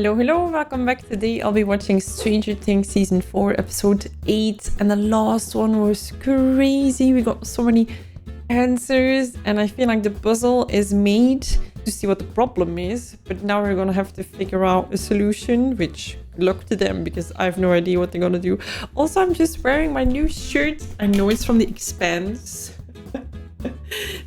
Hello, welcome back. Today I'll be watching Stranger Things Season 4, Episode 8, and the last one was crazy. We got so many answers, and I feel like the puzzle is made to see what the problem is, but now we're gonna have to figure out a solution, which good luck to them, because I have no idea what they're gonna do. Also, I'm just wearing my new shirt. I know it's from The Expanse.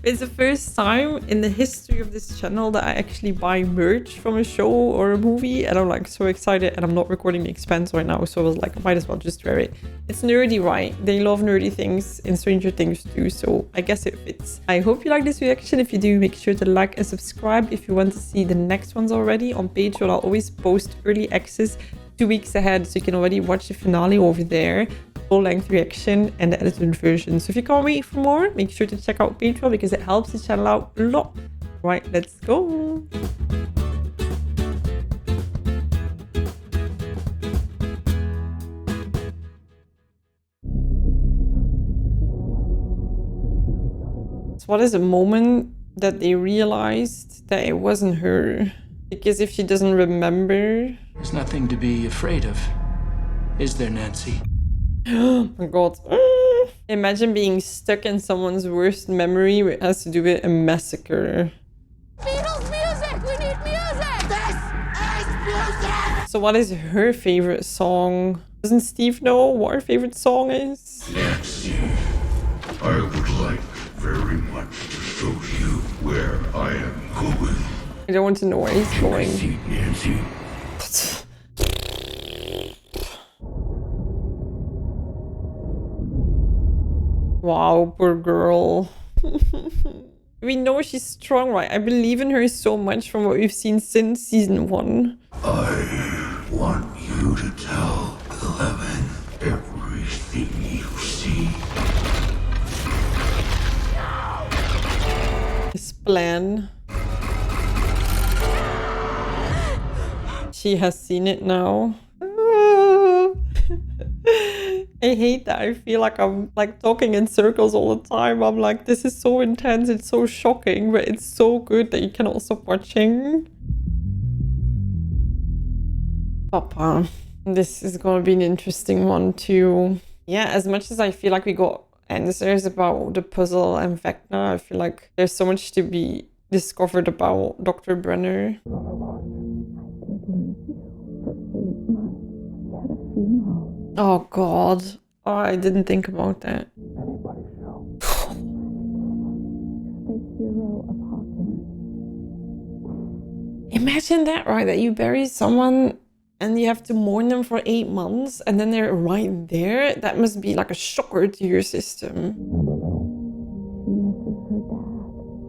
It's the first time in the history of this channel that I actually buy merch from a show or a movie, and I'm like so excited, and I'm not recording The Expanse right now, so I was like, I might as well just wear it. It's nerdy, right? They love nerdy things in Stranger Things too, so I guess it fits. I hope you like this reaction. If you do, make sure to like and subscribe. If you want to see the next ones already on Patreon, I'll always post early access 2 weeks ahead, so you can already watch the finale over there. Full-length reaction and the edited version. So if you can't wait for more, make sure to check out Patreon because it helps the channel out a lot. Right, let's go. So what is a moment that they realized that it wasn't her? Because if she doesn't remember... There's nothing to be afraid of, is there, Nancy? Oh my god. Imagine being stuck in someone's worst memory where it has to do with a massacre. Beatles music! We need music! This is music! So what is her favorite song? Doesn't Steve know what her favorite song is? Nancy, I would like very much to show you where I am going. I don't want to know where he's Can I going. see Nancy? Wow, poor girl. We know she's strong, right? I believe in her so much from what we've seen since season 1. I want you to tell 11 everything you see. His plan. She has seen it now. I hate that. I feel like I'm like talking in circles all the time. I'm like, this is so intense, it's so shocking, but it's so good that you cannot stop watching. Papa. This is gonna be an interesting one too. Yeah, as much as I feel like we got answers about the puzzle and Vecna, I feel like there's so much to be discovered about Dr. Brenner. Oh god. Oh, I didn't think about that. Imagine that, right? That you bury someone and you have to mourn them for 8 months and then they're right there. That must be like a shocker to your system.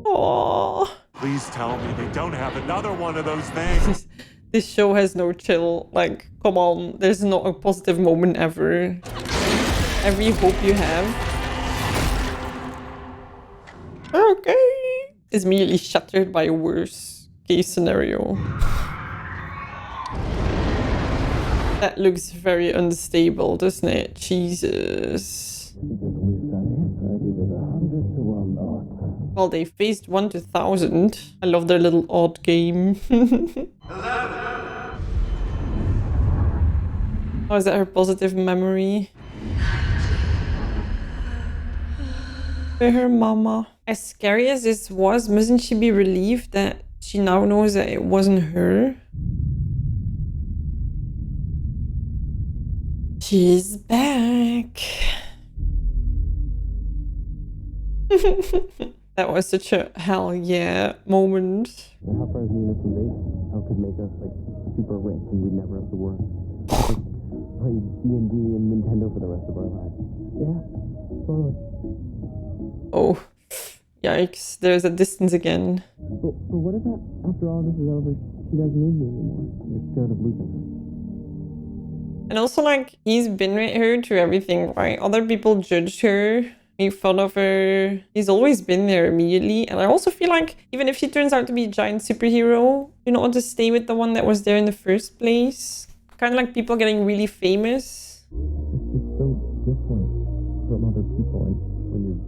Oh. Please tell me they don't have another one of those things. This show has no chill. Like, come on. There's not a positive moment ever. Every hope you have. Okay. Is immediately shattered by a worse case scenario. That looks very unstable, doesn't it? Jesus. Well, they faced 1 to 1,000. I love their little odd game. Oh, is that her positive memory? For her mama. As scary as this was, mustn't she be relieved that she now knows that it wasn't her? She's back. That was such a hell yeah moment. How far is Nina from Vegas? How could make us like super rich and we'd never have to work? Play D&D and Nintendo for the rest of our lives. Yeah, totally. Oh, yikes. There's a distance again. But what if after all this is over, she doesn't need me anymore? You're scared of losing her. And also, like, he's been with her through everything, right? Other people judged her, make fun of her. He's always been there immediately. And I also feel like even if she turns out to be a giant superhero, you don't want to stay with the one that was there in the first place. Kind of like people getting really famous. She's so different from other people, and when you're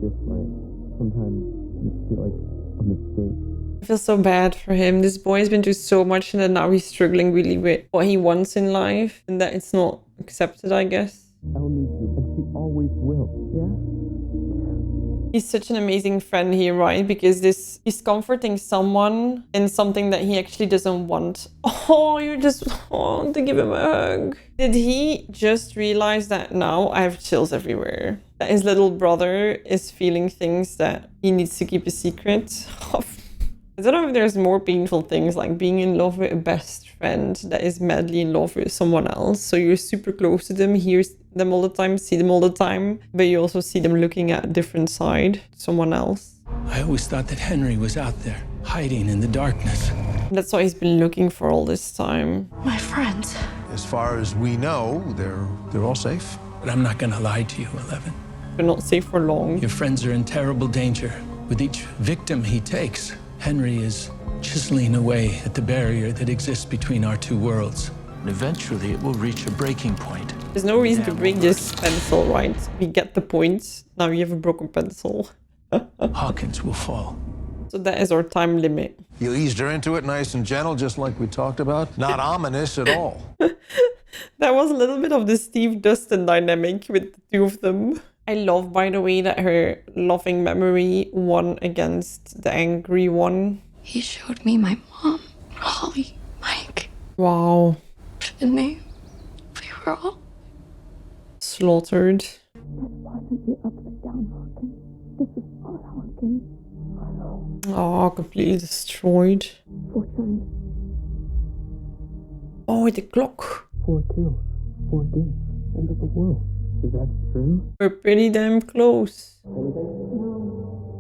different, sometimes you feel like a mistake. I feel so bad for him. This boy has been through so much and then now he's struggling really with what he wants in life and that it's not accepted, I guess. Elle needs you, and she always will. Yeah? He's such an amazing friend here, right? Because he's comforting someone in something that he actually doesn't want. Oh, you just want to give him a hug. Did he just realize that now I have chills everywhere? That his little brother is feeling things that he needs to keep a secret? I don't know if there's more painful things like being in love with a best friend that is madly in love with someone else. So you're super close to them, hear them all the time, see them all the time, but you also see them looking at a different side, someone else. I always thought that Henry was out there, hiding in the darkness. That's what he's been looking for all this time. My friends. As far as we know, they're all safe. But I'm not gonna lie to you, 11. But not safe for long. Your friends are in terrible danger. With each victim he takes, Henry is chiseling away at the barrier that exists between our two worlds. And eventually it will reach a breaking point. There's no reason to break this pencil, right? We get the point. Now you have a broken pencil. Hawkins will fall. So that is our time limit. You eased her into it nice and gentle, just like we talked about. Not ominous at all. That was a little bit of the Steve Dustin dynamic with the two of them. I love, by the way, that her loving memory won against the angry one. He showed me my mom, Holly, Mike. Wow. Didn't he? We were all Slaughtered. This wasn't the upside down Hawkins. This is our Hawkins. Our home. Oh, completely destroyed. 4 times. Oh, the clock. 4 kills, 4 gates, end of the world. Is that true? We're pretty damn close. No.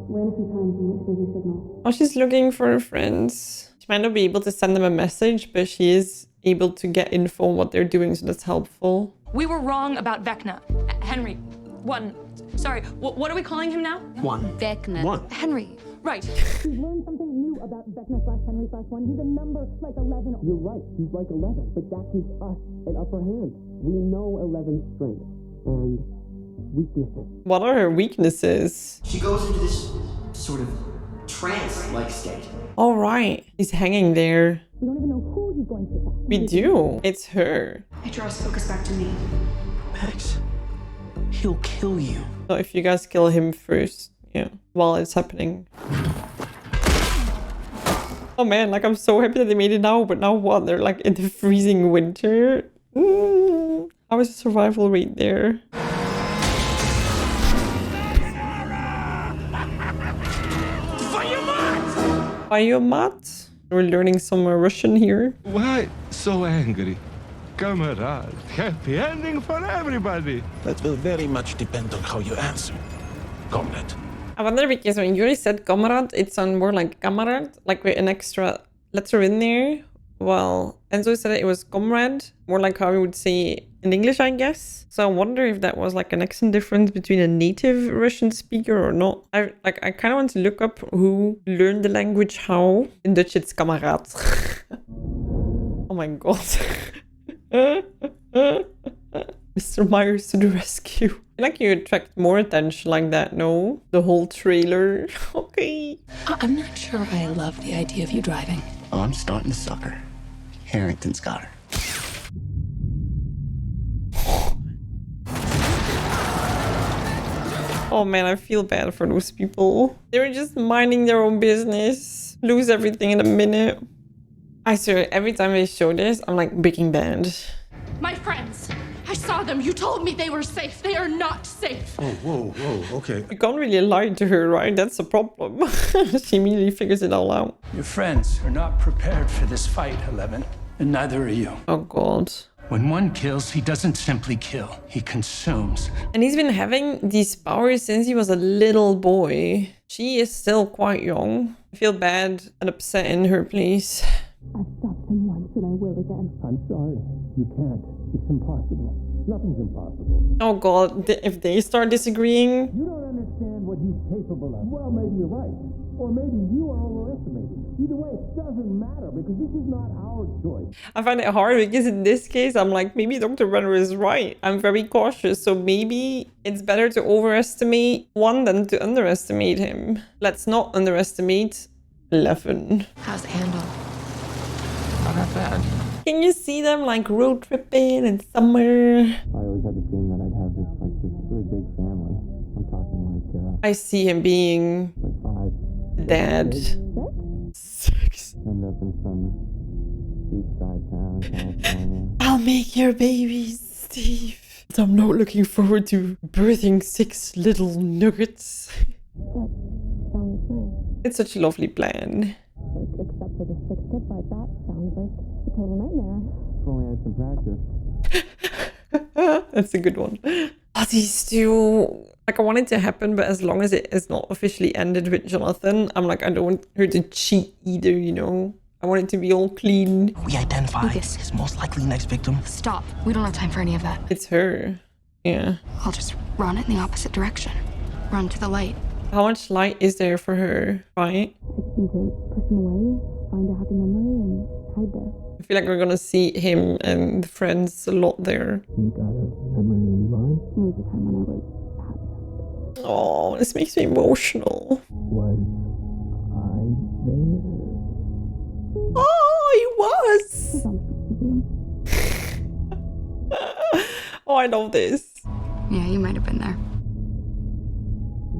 Ran a few times and went busy signal. Oh, she's looking for her friends. She might not be able to send them a message, but she is able to get info on what they're doing, so that's helpful. We were wrong about Vecna. Henry. 1. Sorry, what are we calling him now? 1. Vecna. 1. Henry. Right. We've learned something new about Vecna/Henry/1. He's a number like 11. You're right, he's like 11, but that gives us an upper hand. We know 11's strengths and weaknesses. What are her weaknesses? She goes into this sort of trance-like state. All right. He's hanging there. We don't even know who he's going to attack. We do. It's her. I draw his focus back to me. Max, he'll kill you. So if you guys kill him first, yeah, while it's happening. Oh man, like I'm so happy that they made it now, but now what? They're like in the freezing winter. How is the survival rate there? Bayomat? We're learning some Russian here. Why so angry? Comrade, happy ending for everybody. That will very much depend on how you answer, comrade. I wonder because when Yuri said comrade, it sounded more like kamerad, like with an extra letter in there. Well, Enzo said it was comrade, more like how we would say in English, I guess. So I wonder if that was like an accent difference between a native Russian speaker or not. I kind of want to look up who learned the language how. In Dutch, it's kamerad. Oh my god. Mr. Myers to the rescue. I like you attract more attention like that, no? The whole trailer. Okay. I'm not sure I love the idea of you driving. Oh, I'm starting to suck her. Harrington's got her. Oh man, I feel bad for those people. They were just minding their own business. Lose everything in a minute. I swear, every time they show this, I'm like Breaking Bad. My friends. I saw them. You told me they were safe. They are not safe. Oh, whoa, okay. You can't really lie to her, right? That's the problem. She immediately figures it all out. Your friends are not prepared for this fight, 11, and neither are you. Oh god. When one kills, he doesn't simply kill, he consumes. And he's been having these powers since he was a little boy. She is still quite young. I feel bad and upset in her place. I've stopped him once and I will again. I'm sorry. You can't. It's impossible. Nothing's impossible. Oh god, if they start disagreeing. You don't understand what he's capable of. Well, maybe you're right. Or maybe you are overestimating. Either way, it doesn't matter because this is not our choice. I find it hard because in this case, I'm like, maybe Dr. Brenner is right. I'm very cautious. So maybe it's better to overestimate one than to underestimate him. Let's not underestimate 11. How's the handle? Not that bad. Can you see them like road tripping in summer? I always had the dream that I'd have this really big family. I'm talking like I see him being like 5. dad. 6. End up in some beachside town in California. I'll make your babies, Steve. But I'm not looking forward to birthing 6 little nuggets. That sounds nice. It's such a lovely plan. Except for the 6 kid part, that sounds like a total nightmare. If only I had some practice. That's a good one. Oh, these two. Like, I want it to happen, but as long as it is not officially ended with Jonathan, I'm like, I don't want her to cheat either, you know? I want it to be all clean. We identify his most likely next victim. Stop. We don't have time for any of that. It's her. Yeah. I'll just run in the opposite direction. Run to the light. How much light is there for her, right? I just need to push him away, find a happy memory, and hide there. I feel like we're gonna see him and the friends a lot there. You got a memory in mind? It was the time when I was happiest. Oh, this makes me emotional. Was I there? Oh, he was! Oh, I love this. Yeah, you might have been there.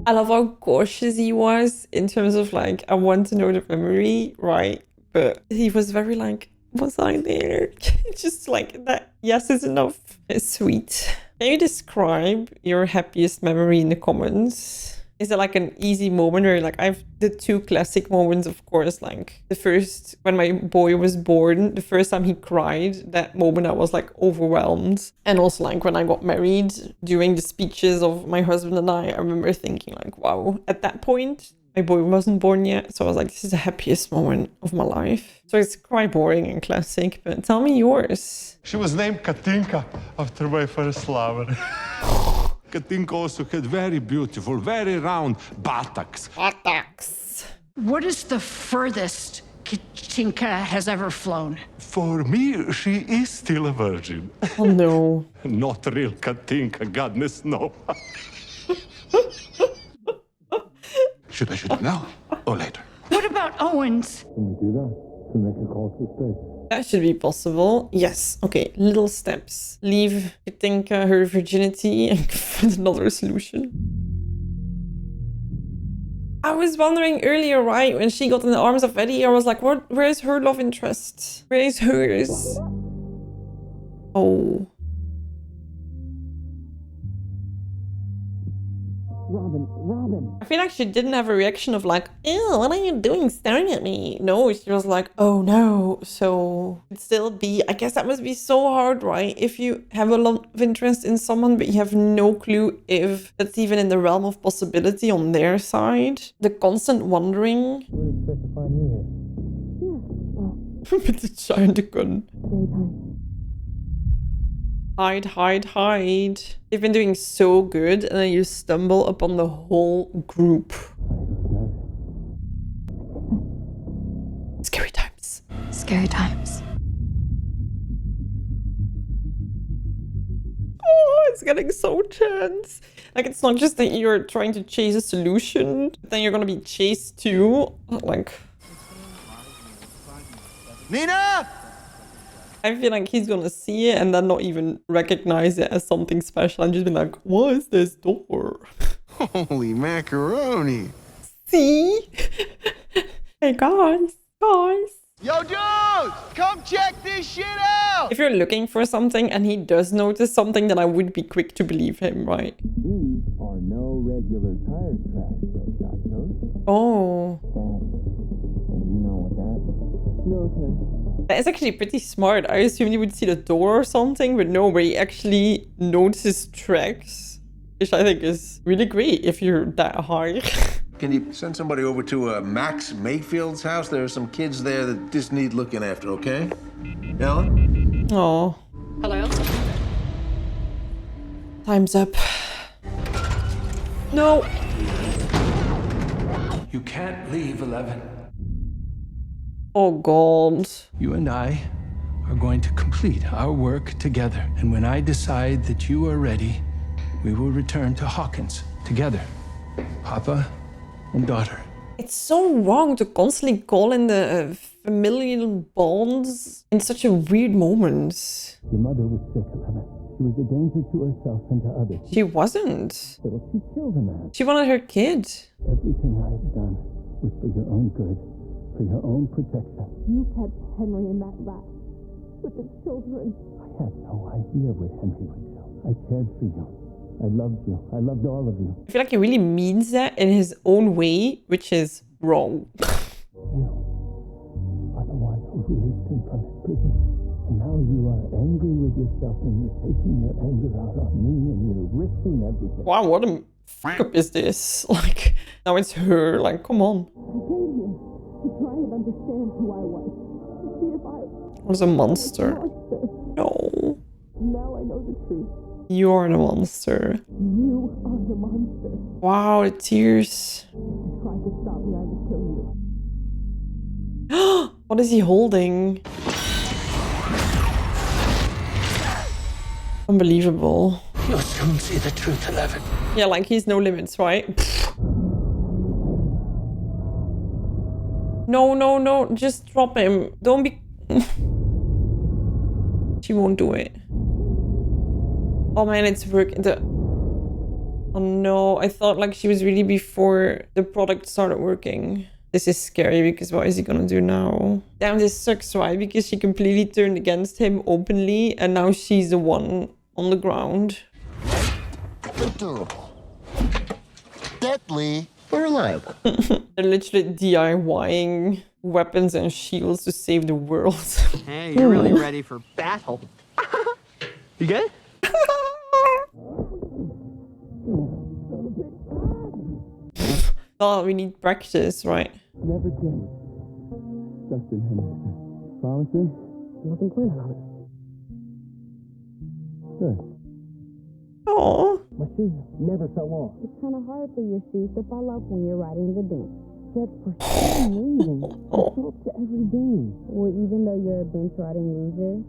I love how cautious he was in terms of like, I want to know the memory, right? But he was very like, was I there? Just like that, yes is enough. It's sweet. Can you describe your happiest memory in the comments? Is it like an easy moment or like I have the 2 classic moments, of course, like the first, when my boy was born, the first time he cried, that moment I was like overwhelmed. And also like when I got married, during the speeches of my husband and I remember thinking like, wow, at that point, my boy wasn't born yet. So I was like, this is the happiest moment of my life. So it's quite boring and classic, but tell me yours. She was named Katinka after my first lover. Katinka also had very beautiful, very round buttocks. Buttocks. What is the furthest Katinka has ever flown? For me, she is still a virgin. Oh no. Not real Katinka, goodness no. Should I shoot him now or later? What about Owens? Can we do that? Can we make a call to the state? That should be possible. Yes. Okay. Little steps. Leave Katinka her virginity and find another solution. I was wondering earlier, right, when she got in the arms of Eddie, I was like, what? Where is her love interest? Where is hers? Oh. Robin. I feel like she didn't have a reaction of like, ew, what are you doing staring at me? No, she was like, oh no. So it'd still be, I guess that must be so hard, right? If you have a lot of interest in someone, but you have no clue if that's even in the realm of possibility on their side. The constant wondering. I would expect to find you here. Yeah, well, With the giant gun. scary time. Hide, hide, hide. They've been doing so good, and then you stumble upon the whole group. Scary times. Scary times. Oh, it's getting so tense. Like, it's not just that you're trying to chase a solution, but then you're gonna be chased too. Like... Nina! I feel like he's gonna see it and then not even recognize it as something special and just be like, what is this door? Holy macaroni! See? Hey guys. Yo, dude! Come check this shit out! If you're looking for something and he does notice something, then I would be quick to believe him, right? These are no regular tire tracks, bro, Joshua. Oh. And you know what that is? Military. That is actually pretty smart. I assumed you would see the door or something, but no, where he actually notices tracks, which I think is really great if you're that high. Can you send somebody over to Max Mayfield's house? There are some kids there that just need looking after, okay? Ellen? Oh. Hello? Time's up. No. You can't leave, 11. Oh God. You and I are going to complete our work together. And when I decide that you are ready, we will return to Hawkins together. Papa and daughter. It's so wrong to constantly call in the familial bonds in such a weird moment. Your mother was sick, 11. She was a danger to herself and to others. She wasn't. Little, she killed a man. She wanted her kid. Everything I have done was for your own good, for your own protection. You kept Henry in that lab with the children. I had no idea what Henry would do. I cared for you. I loved you. I loved all of you. I feel like he really means that in his own way, which is wrong. You are the one who released him from his prison. And now you are angry with yourself and you're taking your anger out on me and you're risking everything. Wow, what a fuck up is this? Like, now it's her. Like, come on. I came here to try and understand who I was. To see if I was a monster. No. Now I know the truth. You're the monster. You are the monster. Wow, the tears. If you try to stop me, I will kill you. What is he holding? Unbelievable. You'll soon see the truth, 11. Yeah, like he's no limits, right? No, no, no. Just drop him. Don't be... She won't do it. Oh man, it's working. Oh no, I thought like she was really before the product started working. This is scary because what is he gonna do now? Damn, this sucks, right? Because she completely turned against him openly and now she's the one on the ground. Durable. Deadly. But reliable. They're literally DIYing weapons and shields to save the world. Hey, you're really ready for battle. You good? Oh, we need practice, right? Never change. Dustin Henderson. Promise me? Nothing planned on it. Good. Oh. My shoes never fell off. It's kind of hard for your shoes to fall off when you're riding the bench. Yet for some reason, you show up to every game. Well, even though you're a bench riding loser,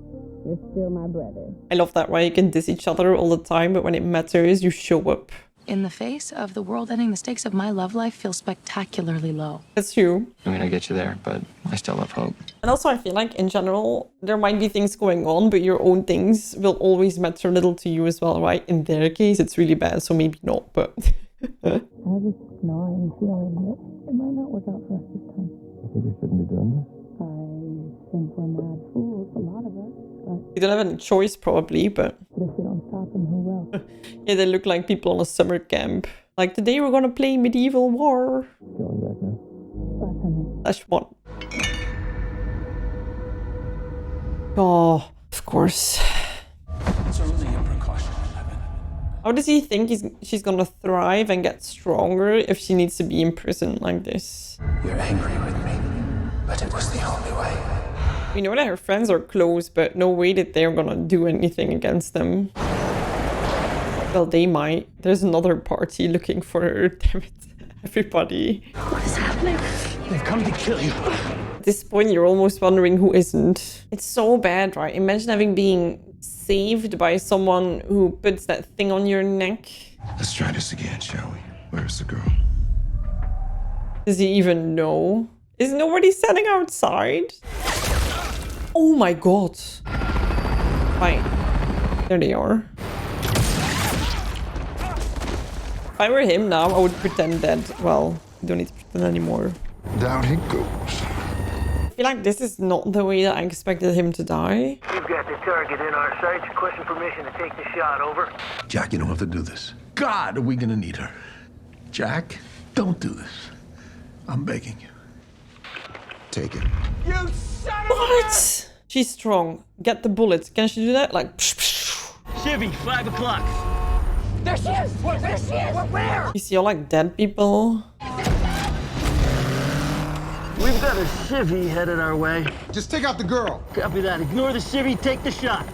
you're still my brother. I love that, right? You can diss each other all the time, but when it matters, you show up. In the face of the world ending, the stakes of my love life feel spectacularly low. That's true. I mean, I get you there, but I still have hope. And also, I feel like in general, there might be things going on, but your own things will always matter little to you as well, right? In their case, it's really bad, so maybe not, but... I have this gnawing feeling that it might not work out for us this time. I think we shouldn't be doing this. I think we're mad fools, a lot of us, but... You don't have any choice, probably, but... But if we don't stop them, who will? Yeah, they look like people on a summer camp. Like, today we're gonna play medieval war. Going back now. /1. Oh, of course. It's only a precaution, 11. How does he think she's gonna thrive and get stronger if she needs to be in prison like this? You're angry with me, but it was the only way. We know that her friends are close, but no way that they're gonna do anything against them. Well, they might. There's another party looking for her. Damn it. Everybody. What is happening? They've come to kill you. At this point, you're almost wondering who isn't. It's so bad, right? Imagine being saved by someone who puts that thing on your neck. Let's try this again, shall we? Where's the girl? Does he even know? Is nobody standing outside? Oh my god. Fine. There they are. If I were him now, I would pretend that, well, you don't need to pretend anymore. Down he goes. I feel like this is not the way that I expected him to die. We've got the target in our sights. Requesting permission to take the shot, over. Jack, you don't have to do this. God, are we gonna need her? Jack, don't do this. I'm begging you. Take it. You son of What? She's strong. Get the bullets. Can she do that? Like, psh, psh. Chivy, 5 o'clock. There she is! There she is! Where? You see all like dead people? We've got a civvy headed our way. Just take out the girl. Copy that. Ignore the civvy, take the shot.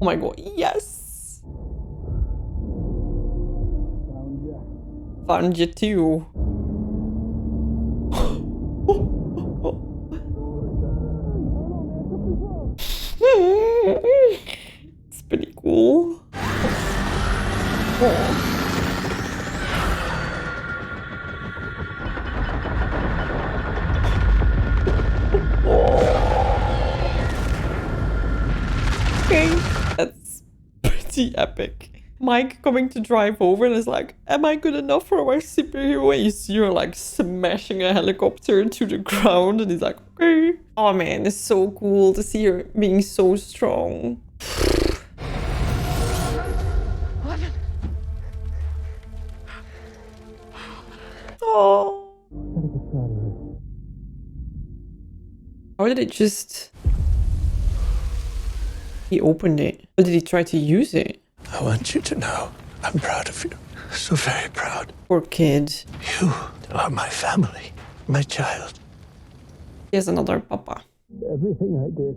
Oh my god, yes! Found you too. It's pretty cool. Oh. Okay, that's pretty epic. Mike coming to drive over and is like, am I good enough for our superhero? And you see her like smashing a helicopter to the ground and he's like, okay. Oh man, it's so cool to see her being so strong. Oh. Or did it just... He opened it. Or did he try to use it? I want you to know I'm proud of you. So very proud. Poor kid. You are my family, my child. Here's another papa. Everything I did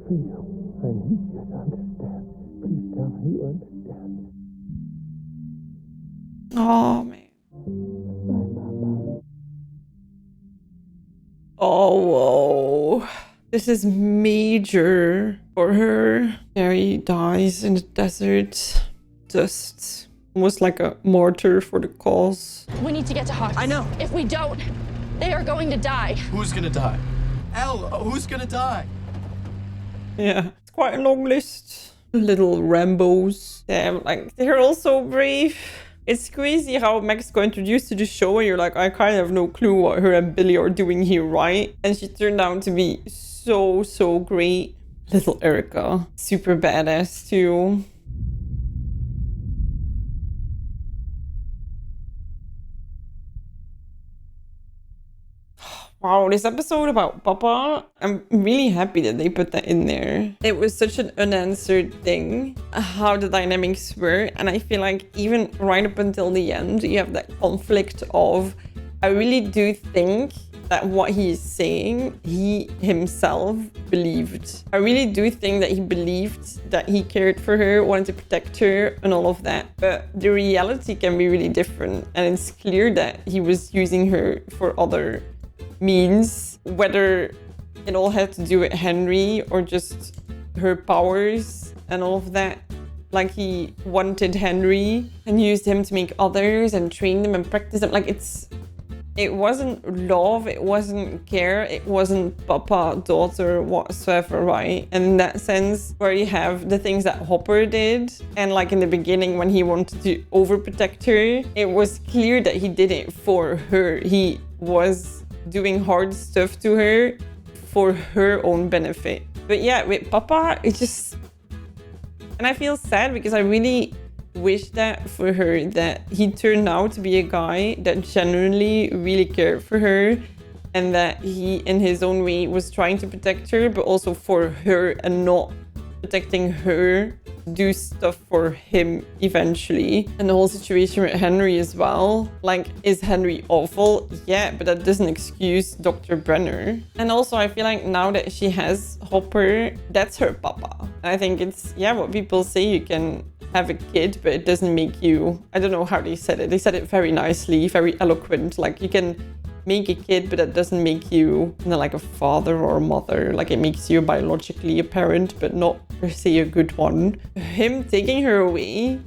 for you. I need you to understand. Please tell me you understand. Oh, man. Oh, whoa. This is major for her. Mary dies in the desert. Just almost like a martyr for the cause. We need to get to Hawks. I know. If we don't, they are going to die. Who's gonna die? Who's gonna die? Yeah, it's quite a long list. Little Rambos. Damn, like, they're all so brave. It's crazy how Max got introduced to the show and you're like, I kind of have no clue what her and Billy are doing here, right? And she turned out to be so great. Little Erica. Super badass too. Wow, this episode about Papa, I'm really happy that they put that in there. It was such an unanswered thing, how the dynamics were. And I feel like even right up until the end, you have that conflict of, I really do think that what he is saying, he himself believed. I really do think that he believed that he cared for her, wanted to protect her and all of that. But the reality can be really different. And it's clear that he was using her for other means, whether it all had to do with Henry or just her powers and all of that. Like he wanted Henry and used him to make others and train them and practice them. Like it wasn't love, it wasn't care, it wasn't papa, daughter, whatsoever, right? And in that sense, where you have the things that Hopper did, and like in the beginning when he wanted to overprotect her, it was clear that he did it for her. He was doing hard stuff to her for her own benefit. But yeah, with Papa, it just... And I feel sad because I really wish that for her, that he turned out to be a guy that genuinely really cared for her and that he, in his own way, was trying to protect her, but also for her and not protecting her, do stuff for him eventually. And the whole situation with Henry as well. Like, is Henry awful? Yeah, but that doesn't excuse Dr. Brenner. And also I feel like now that she has Hopper, that's her papa. And I think it's, yeah, what people say, you can have a kid, but it doesn't make you, I don't know how they said it. They said it very nicely, very eloquent. Like, you can make a kid, but that doesn't make you, like a father or a mother. Like, it makes you biologically a parent, but not per se a good one. Him taking her away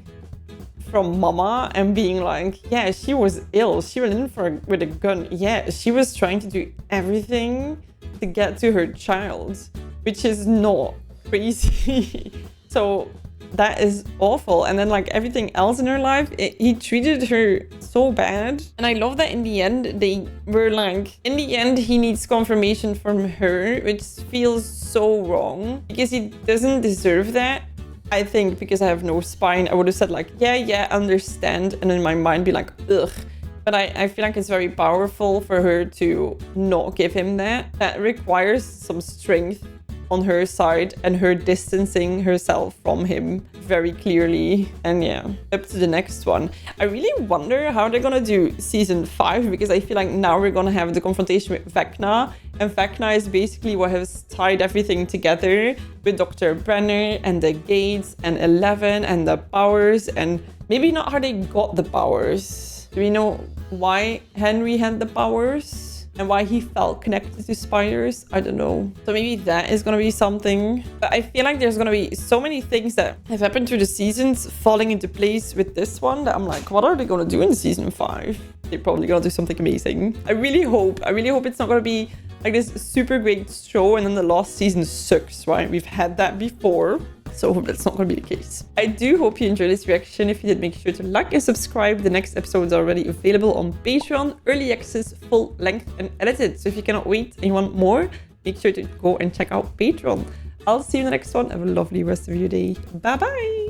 from Mama and being like, yeah, she was ill. She went in with a gun. Yeah, she was trying to do everything to get to her child, which is not crazy. So that is awful. And then like everything else in her life, he treated her so bad. And I love that in the end, they were like, in the end, he needs confirmation from her, which feels so wrong because he doesn't deserve that. I think because I have no spine, I would have said like, yeah, understand. And in my mind be like, ugh. But I feel like it's very powerful for her to not give him that. That requires some strength on her side and her distancing herself from him very clearly. And yeah, up to the next one. I really wonder how they're gonna do season 5, because I feel like now we're gonna have the confrontation with Vecna, and Vecna is basically what has tied everything together with Dr. Brenner and the gates and 11 and the powers, and maybe not how they got the powers. Do we know why Henry had the powers? And why he felt connected to spiders? I don't know. So maybe that is gonna be something. But I feel like there's gonna be so many things that have happened through the seasons falling into place with this one that I'm like, what are they gonna do in season 5? They're probably gonna do something amazing. I really hope it's not gonna be like this super great show and then the last season sucks, right? We've had that before. So I hope that's not going to be the case. I do hope you enjoyed this reaction. If you did, make sure to like and subscribe. The next episodes are already available on Patreon. Early access, full length and edited. So if you cannot wait and you want more, make sure to go and check out Patreon. I'll see you in the next one. Have a lovely rest of your day. Bye bye.